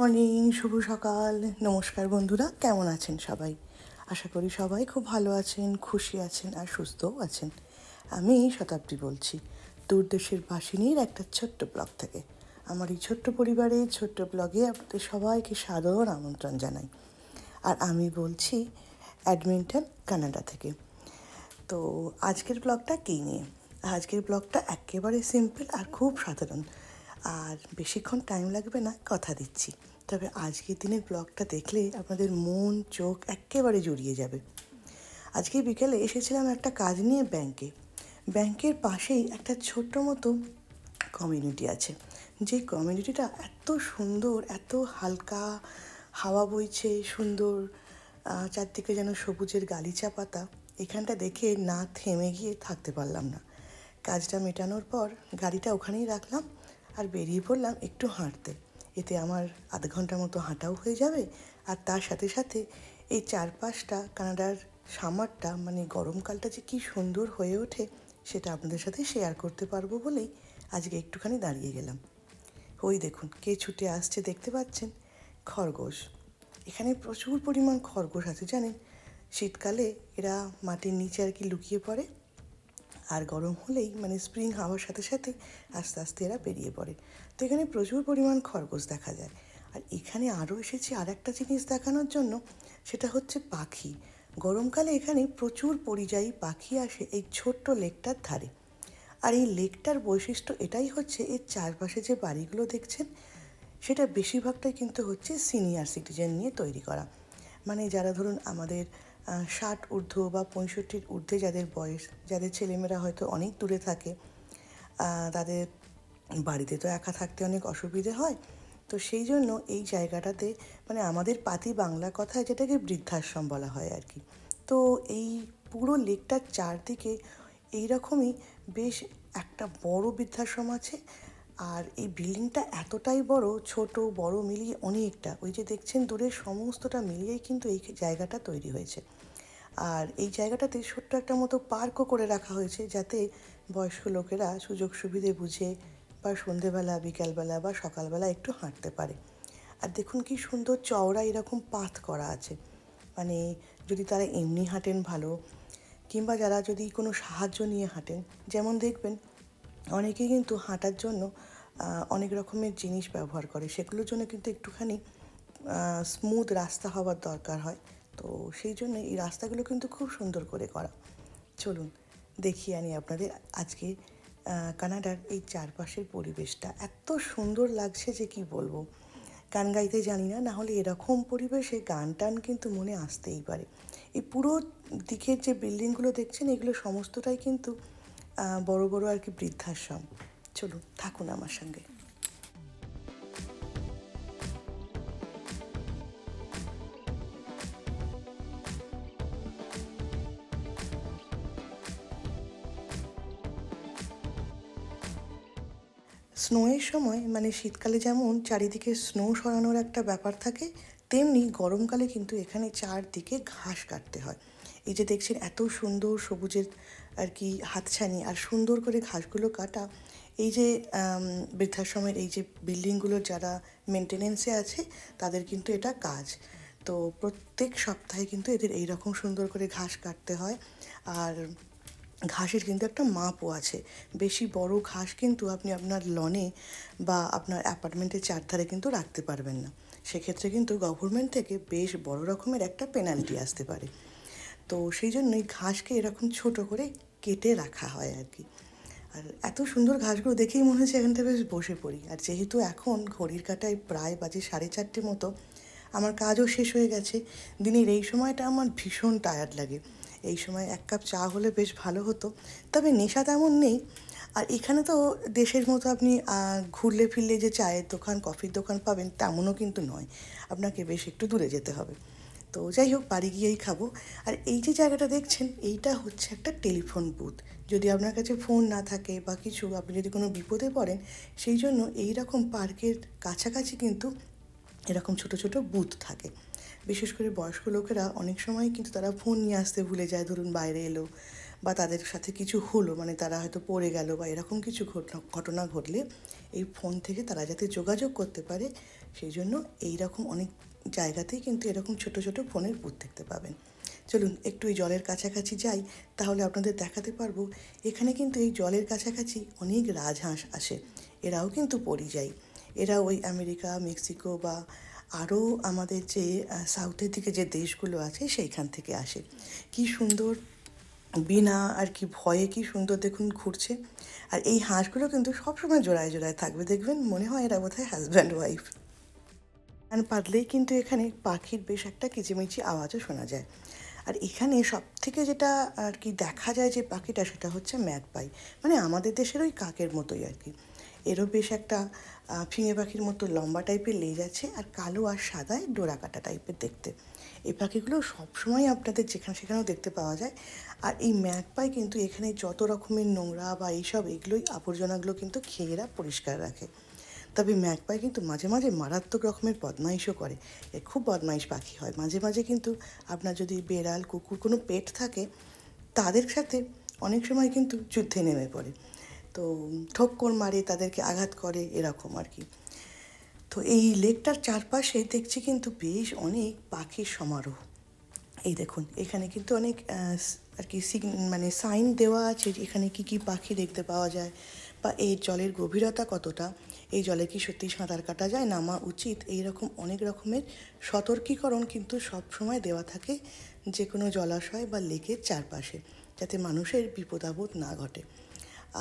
Morning, শুভ সকাল, নমস্কার বন্ধুরা, কেমন আছেন সবাই? আশা করি সবাই খুব ভালো আছেন, খুশি আছেন আর সুস্থও আছেন। আমি শতাব্দী বলছি, দূরদেশের বাসিনীর একটা ছোট্ট ব্লগ থেকে। আমার এই ছোট্ট পরিবারে ছোট্ট ব্লগে আপনাদের সবাইকে সাদর আমন্ত্রণ জানাই। আর আমি বলছি এডমিন্টন, কানাডা থেকে। তো আজকের ব্লগটা কী নিয়ে? আজকের ব্লগটা একেবারে সিম্পল আর খুব সাধারণ, আর বেশিক্ষণ টাইম লাগবে না, কথা দিচ্ছি। তবে আজকের দিনের ব্লগটা দেখলে আপনাদের মন চোখ একেবারে জুড়িয়ে যাবে। আজকে বিকেলে এসেছিলাম একটা কাজ নিয়ে ব্যাংকের পাশেই একটা ছোট্ট মতো কমিউনিটি আছে। যে কমিউনিটিটা এত সুন্দর, এত হালকা হাওয়া বইছে, সুন্দর, চারদিকে যেন সবুজের গালিচা পাতা। এখানটা দেখে না থেমে গিয়ে থাকতে পারলাম না। কাজটা মেটানোর পর গাড়িটা ওখানেই রাখলাম আর বেরিয়ে পড়লাম একটু হাঁটতে। এতে আমার আধ ঘন্টার মতো হাঁটাও হয়ে যাবে, আর তার সাথে সাথে এই চারপাশটা, কানাডার সামারটা মানে গরমকালটা যে কী সুন্দর হয়ে ওঠে সেটা আপনাদের সাথে শেয়ার করতে পারবো বলেই আজকে একটুখানি দাঁড়িয়ে গেলাম। ওই দেখুন কে ছুটে আসছে, দেখতে পাচ্ছেন? খরগোশ। এখানে প্রচুর পরিমাণ খরগোশ আছে, জানেন? শীতকালে এরা মাটির নিচে আর কি লুকিয়ে পড়ে, আর গরম হলেই মানে স্প্রিং হাওয়ার সাথে সাথে আস্তে আস্তে এরা বেরিয়ে পড়ে। তো এখানে প্রচুর পরিমাণ খরগোশ দেখা যায়। আর এখানে আরও এসেছি আর একটা জিনিস দেখানোর জন্য, সেটা হচ্ছে পাখি। গরমকালে এখানে প্রচুর পরিযায়ী পাখি আসে এই ছোট্ট লেকটার ধারে। আর এই লেকটার বৈশিষ্ট্য এটাই হচ্ছে, এর চারপাশে যে বাড়িগুলো দেখছেন সেটা বেশিরভাগটাই কিন্তু হচ্ছে সিনিয়র সিটিজেন নিয়ে তৈরি করা। মানে যারা ধরুন আমাদের 60 ঊর্ধ্ব বা 65 ঊর্ধ্বে যাদের বয়স, যাদের ছেলেমেয়েরা হয়তো অনেক দূরে থাকে, তাদের বাড়িতে তো একা থাকতে অনেক অসুবিধে হয়। তো সেই জন্য এই জায়গাটাতে মানে আমাদের পাতি বাংলা কথায় যেটাকে বৃদ্ধাশ্রম বলা হয় আর কি। তো এই পুরো লেকটার চারদিকে এইরকমই বেশ একটা বড় বৃদ্ধাশ্রম আছে। আর এই বিল্ডিংটা এতটাই বড়, ছোট বড় মিলিয়ে অনেকটা, ওই যে দেখছেন দূরে সমস্তটা মিলিয়েই কিন্তু এই জায়গাটা তৈরি হয়েছে। আর এই জায়গাটাতে ছোট্ট একটা মতো পার্কও করে রাখা হয়েছে, যাতে বয়স্ক লোকেরা সুযোগ সুবিধে বুঝে বা সন্ধেবেলা, বিকালবেলা বা সকালবেলা একটু হাঁটতে পারে। আর দেখুন কি সুন্দর চওড়া এরকম পাথ করা আছে। মানে যদি তারা এমনি হাঁটেন ভালো, কিংবা যারা যদি কোনো সাহায্য নিয়ে হাঁটেন, যেমন দেখবেন অনেকেই কিন্তু হাঁটার জন্য অনেক রকমের জিনিস ব্যবহার করে, সেগুলোর জন্য কিন্তু একটুখানি স্মুথ রাস্তা হওয়ার দরকার হয়। তো সেই জন্য এই রাস্তাগুলো কিন্তু খুব সুন্দর করে করা। চলুন দেখিয়ে আনি আপনাদের আজকে কানাডার এই চারপাশের পরিবেশটা। এত সুন্দর লাগছে যে কি বলবো। গান গাইতে জানি না, না হলে এরকম পরিবেশে গান টান কিন্তু মনে আসতেই পারে। এই পুরো দিকের যে বিল্ডিংগুলো দেখছেন, এগুলো সমস্তটাই কিন্তু বড় বড় আর কি বৃদ্ধাশ্রম। চলুন থাকুন আমার সঙ্গে। স্নোয়ের সময় মানে শীতকালে যেমন চারিদিকে স্নো সরানোর একটা ব্যাপার থাকে, তেমনি গরমকালে কিন্তু এখানে চারদিকে ঘাস কাটতে হয়। এই যে দেখছেন এত সুন্দর সবুজের আর কি হাতছানি, আর সুন্দর করে ঘাসগুলো কাটা। এই যে বৃদ্ধাশ্রমের এই যে বিল্ডিংগুলোর যারা মেনটেনেন্সে আছে, তাদের কিন্তু এটা কাজ। তো প্রত্যেক সপ্তাহে কিন্তু এদের এইরকম সুন্দর করে ঘাস কাটতে হয়। আর ঘাসের কিন্তু একটা মাপও আছে। বেশি বড় ঘাস কিন্তু আপনি আপনার লনে বা আপনার অ্যাপার্টমেন্টের চারধারে কিন্তু রাখতে পারবেন না। সেক্ষেত্রে কিন্তু গভর্নমেন্ট থেকে বেশ বড় রকমের একটা পেনাল্টি আসতে পারে। তো সেই জন্যই ঘাসকে এরকম ছোট করে কেটে রাখা হয় আর কি। আর এত সুন্দর ঘাসগুলো দেখেই মনে হচ্ছে এখানটা বেশ বসে পড়ি। আর যেহেতু এখন ঘড়ির কাঁটায় প্রায় বাজে 4:30 মতো, আমার কাজও শেষ হয়ে গেছে। দিনের এই সময়টা আমার ভীষণ টায়ার্ড লাগে। এই সময় এক কাপ চা হলে বেশ ভালো হতো, তবে নেশা তেমন নেই। আর এখানে তো দেশের মতো আপনি ঘুরলে ফিরলে যে চায়ের দোকান, কফির দোকান পাবেন তেমনও কিন্তু নয়। আপনাকে বেশ একটু দূরে যেতে হবে। তো যাই হোক, বাড়ি গিয়েই খাবো। আর এই যে জায়গাটা দেখছেন, এইটা হচ্ছে একটা টেলিফোন বুথ। যদি আপনার কাছে ফোন না থাকে বা কিছু, আপনি যদি কোনো বিপদে পড়েন, সেই জন্য এই রকম পার্কের কাছাকাছি কিন্তু এরকম ছোট ছোট বুথ থাকে। বিশেষ করে বয়স্ক লোকেরা অনেক সময় কিন্তু তারা ফোন নিয়ে আসতে ভুলে যায়, ধরুন বাইরে এলো বা তাদের সাথে কিছু হলো, মানে তারা হয়তো পড়ে গেল বা এরকম কিছু ঘটনা ঘটলে এই ফোন থেকে তারা যাতে যোগাযোগ করতে পারে, সেই জন্য এইরকম অনেক জায়গাতেই কিন্তু এরকম ছোট ছোট ফোনের বুথ দেখতে পাবেন। চলুন একটু এই জলের কাছাকাছি যাই, তাহলে আপনাদের দেখাতে পারবো। এখানে কিন্তু এই জলের কাছাকাছি অনেক রাজহাঁস আসে, এরাও কিন্তু পরিযায়ী। এরা ওই আমেরিকা, মেক্সিকো বা আরও আমাদের যে সাউথের দিকে যে দেশগুলো আছে সেইখান থেকে আসে। কি সুন্দর, বিনা আর কি ভয়ে কি সুন্দর দেখুন ঘুরছে। আর এই হাঁসগুলো কিন্তু সবসময় জোড়ায় জোড়ায় থাকবে, দেখবেন মনে হয় এরা বোধহয় হাজব্যান্ড ওয়াইফ। গান পারলেই কিন্তু এখানে পাখির বেশ একটা কিচিমিচি আওয়াজও শোনা যায়। আর এখানে সব থেকে যেটা আর কি দেখা যায় যে পাখিটা, সেটা হচ্ছে ম্যাগপাই, মানে আমাদের দেশের ওই কাকের মতোই আর কি। এরও বেশ একটা ফিঙে পাখির মতো লম্বা টাইপের লেজ আছে, আর কালো আর সাদায় ডোরা কাটা টাইপের দেখতে। এই পাখিগুলো সবসময় আপনাদের যেখানে সেখানেও দেখতে পাওয়া যায়। আর এই ম্যাগপাই কিন্তু এখানে যত রকমের নোংরা বা এইসব এগুলোই আবর্জনাগুলো কিন্তু খেয়ে এরা পরিষ্কার রাখে। তবে ম্যাগপাই কিন্তু মাঝে মাঝে মারাত্মক রকমের বদমাইশও করে। এ খুব বদমাইশ পাখি হয়। মাঝে মাঝে কিন্তু আপনার যদি বেড়াল, কুকুর, কোনো পেট থাকে, তাদের সাথে অনেক সময় কিন্তু যুদ্ধে নেমে পড়ে। তো ঠক্কর মারে, তাদেরকে আঘাত করে, এরকম আর কি। তো এই লেকটার চারপাশে দেখছি কিন্তু বেশ অনেক পাখির সমারোহ। এই দেখুন এখানে কিন্তু অনেক আর কি মানে সাইন দেওয়া আছে যে এখানে কী কী পাখি দেখতে পাওয়া যায়, বা এই জলের গভীরতা কতটা, এই জলে কি সত্যি সাঁতার কাটা যায়, নামা উচিত, এই রকম অনেক রকমের সতর্কীকরণ কিন্তু সব সময় দেওয়া থাকে যে কোনো জলাশয় বা লেকের চারপাশে, যাতে মানুষের বিপদ আপদ না ঘটে।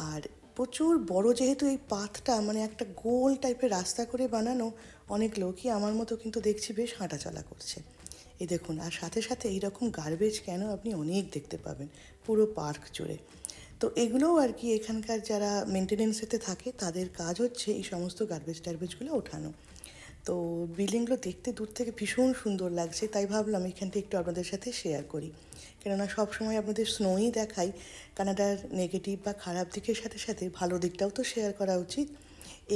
আর প্রচুর বড় যেহেতু এই পাথটা, মানে একটা গোল টাইপের রাস্তা করে বানানো, অনেক লোকই আমার মতো কিন্তু দেখছি বেশ হাঁটাচলা করছে। এই দেখুন, আর সাথে সাথে এইরকম গার্বেজ কেন আপনি অনেক দেখতে পাবেন পুরো পার্ক জুড়ে। তো এগুলোও আর কি এখানকার যারা মেনটেনেন্সেতে থাকে তাদের কাজ হচ্ছে এই সমস্ত গার্বেজ টার্বেজগুলো ওঠানো। তো বিল্ডিংগুলো দেখতে দূর থেকে ভীষণ সুন্দর লাগছে, তাই ভাবলাম এখানটা একটু আপনাদের সাথে শেয়ার করি। কেননা সবসময় আপনাদের স্নোই দেখাই, কানাডার নেগেটিভ বা খারাপ দিকের সাথে সাথে ভালো দিকটাও তো শেয়ার করা উচিত।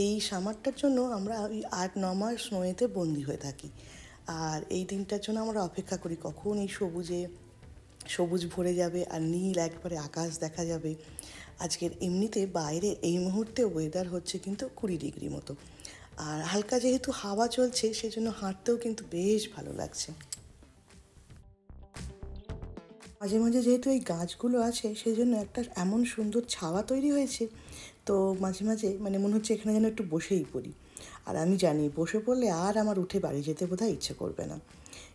এই সামারটার জন্য আমরা ওই 8-9 মাস স্নোয়েতে বন্দি হয়ে থাকি, আর এই দিনটার জন্য আমরা অপেক্ষা করি কখন এই সবুজ ভরে যাবে আর নীল একবারে আকাশ দেখা যাবে। আজকের এমনিতে বাইরে এই মুহূর্তে ওয়েদার হচ্ছে কিন্তু 20 ডিগ্রি মতো, আর হালকা যেহেতু হাওয়া চলছে সেজন্য হাঁটতেও কিন্তু বেশ ভালো লাগছে। মাঝে মাঝে যেহেতু এই গাছগুলো আছে সেই জন্য একটা এমন সুন্দর ছাওয়া তৈরি হয়েছে, তো মাঝে মাঝে মানে মনে হচ্ছে এখানে যেন একটু বসেই পড়ি। আর আমি জানি বসে পড়লে আর আমার উঠে বাড়ি যেতে বোধহয় ইচ্ছে করবে না,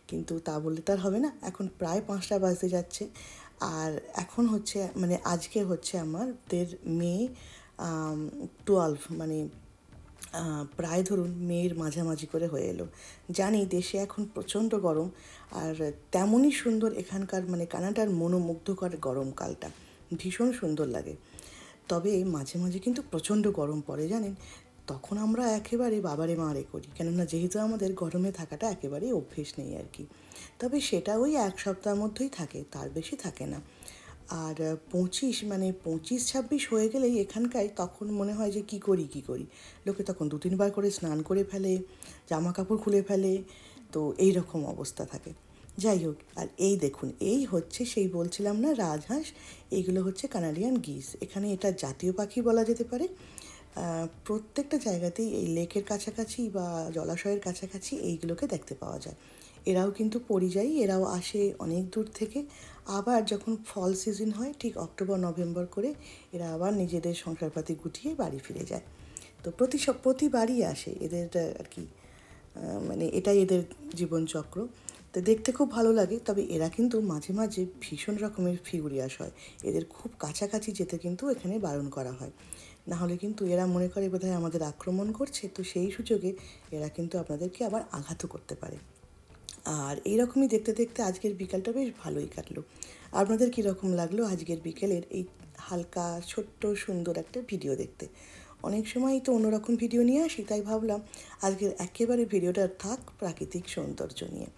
কিন্তু তা বললে তো আর হবে না। এখন প্রায় 5টা বাজতে যাচ্ছে, আর এখন হচ্ছে মানে আজকে হচ্ছে আমাদের মে 12, মানে প্রায় ধরুন মের মাঝামাঝি করে হয়ে এলো। জানি দেশে এখন প্রচণ্ড গরম, আর তেমনই সুন্দর এখানকার মানে কানাডার মনোমুগ্ধকর গরমকালটা, ভীষণ সুন্দর লাগে। তবে মাঝে মাঝে কিন্তু প্রচণ্ড গরম পড়ে জানেন, তখন আমরা একেবারে বাবারে মারে করি, কেননা যেহেতু আমাদের গরমে থাকাটা একেবারেই অভ্যেস নেই আর কি। তবে সেটা ওই 1 সপ্তাহের মধ্যেই থাকে, তার বেশি থাকে না। আর 25 হয়ে গেলেই এখানকায় তখন মনে হয় যে কী করি। লোকে তখন 2-3 বার করে স্নান করে ফেলে, জামা কাপড় খুলে ফেলে, তো এই রকম অবস্থা থাকে। যাই হোক, আর এই দেখুন এই হচ্ছে সেই বলছিলাম না রাজহাঁস, এইগুলো হচ্ছে কানাডিয়ান গিস, এখানে এটা জাতীয় পাখি বলা যেতে পারে। প্রত্যেকটা জায়গাতেই এই লেকের কাছাকাছি বা জলাশয়ের কাছাকাছি এইগুলোকে দেখতে পাওয়া যায়। এরাও কিন্তু পরিযায়ী, এরাও আসে অনেক দূর থেকে। আবার যখন ফল সিজন হয় ঠিক অক্টোবর-নভেম্বর করে এরা আবার নিজেদের সংসারপাতি গুটিয়ে বাড়ি ফিরে যায়। তো প্রতিবারই আসে এদের আর কি, মানে এটাই এদের জীবনচক্র। তো দেখতে খুব ভালো লাগে, তবে এরা কিন্তু মাঝে মাঝে ভীষণ রকমের ফিউরিয়াস হয়, এদের খুব কাছাকাছি যেতে কিন্তু এখানে বারণ করা হয়। না হলে কিন্তু এরা মনে করে বোধহয় আমাদের আক্রমণ করছে, তো সেই সুযোগে এরা কিন্তু আপনাদেরকে আবার আঘাতও করতে পারে। আর এইরকমই দেখতে দেখতে আজকের বিকালটা বেশ ভালোই কাটলো। আপনাদের কীরকম লাগলো আজকের বিকেলের এই হালকা ছোট্ট সুন্দর একটা ভিডিও দেখতে? অনেক সময়ই তো অন্যরকম ভিডিও নিয়ে আসি, তাই ভাবলাম আজকের একেবারে ভিডিওটা থাক প্রাকৃতিক সৌন্দর্য নিয়ে।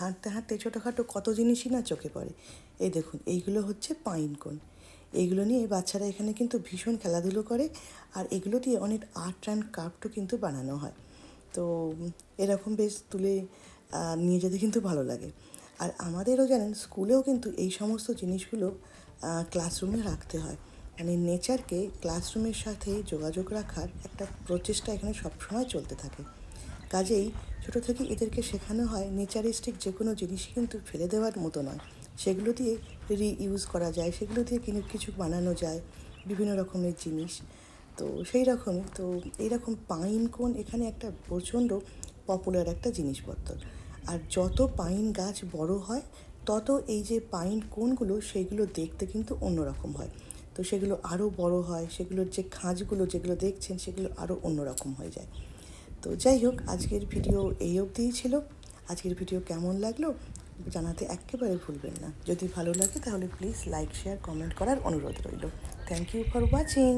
হাঁটতে হাঁটতে ছোটোখাটো কত জিনিসই না চোখে পড়ে। এই দেখুন, এইগুলো হচ্ছে পাইন কোন। এইগুলো নিয়ে বাচ্চারা এখানে কিন্তু ভীষণ খেলাধুলো করে, আর এগুলো দিয়ে অনেক আর্ট অ্যান্ড ক্রাফটও কিন্তু বানানো হয়। তো এরকম বেশ তুলে নিয়ে যেতে কিন্তু ভালো লাগে। আর আমাদেরও জানেন, স্কুলেও কিন্তু এই সমস্ত জিনিসগুলো ক্লাসরুমে রাখতে হয়। মানে নেচারকে ক্লাসরুমের সাথে যোগাযোগ রাখার একটা প্রচেষ্টা এখানে সবসময় চলতে থাকে। কাজেই ছোটো থেকে এদেরকে শেখানো হয় নেচারিস্টিক যে কোনো জিনিসই কিন্তু ফেলে দেওয়ার মতো নয়, সেগুলো দিয়ে রিইউজ করা যায়, সেগুলো দিয়ে কিছু বানানো যায়, বিভিন্ন রকমের জিনিস। তো সেই রকমই তো এইরকম পাইন কোন এখানে একটা প্রচণ্ড পপুলার একটা জিনিসপত্র। আর যত পাইন গাছ বড় হয়, তত এই যে পাইন কোনগুলো সেইগুলো দেখতে কিন্তু অন্যরকম হয়। তো সেগুলো আরও বড় হয়, সেগুলোর যে খাঁজগুলো যেগুলো দেখছেন সেগুলো আরও অন্যরকম হয়ে যায়। তো যাই হোক, আজকের ভিডিও এই অবধিই ছিল। আজকের ভিডিও কেমন লাগলো জানাতে একেবারে ভুলবেন না। যদি ভালো লাগে তাহলে প্লিজ লাইক, শেয়ার, কমেন্ট করার অনুরোধ রইল। Thank you for watching.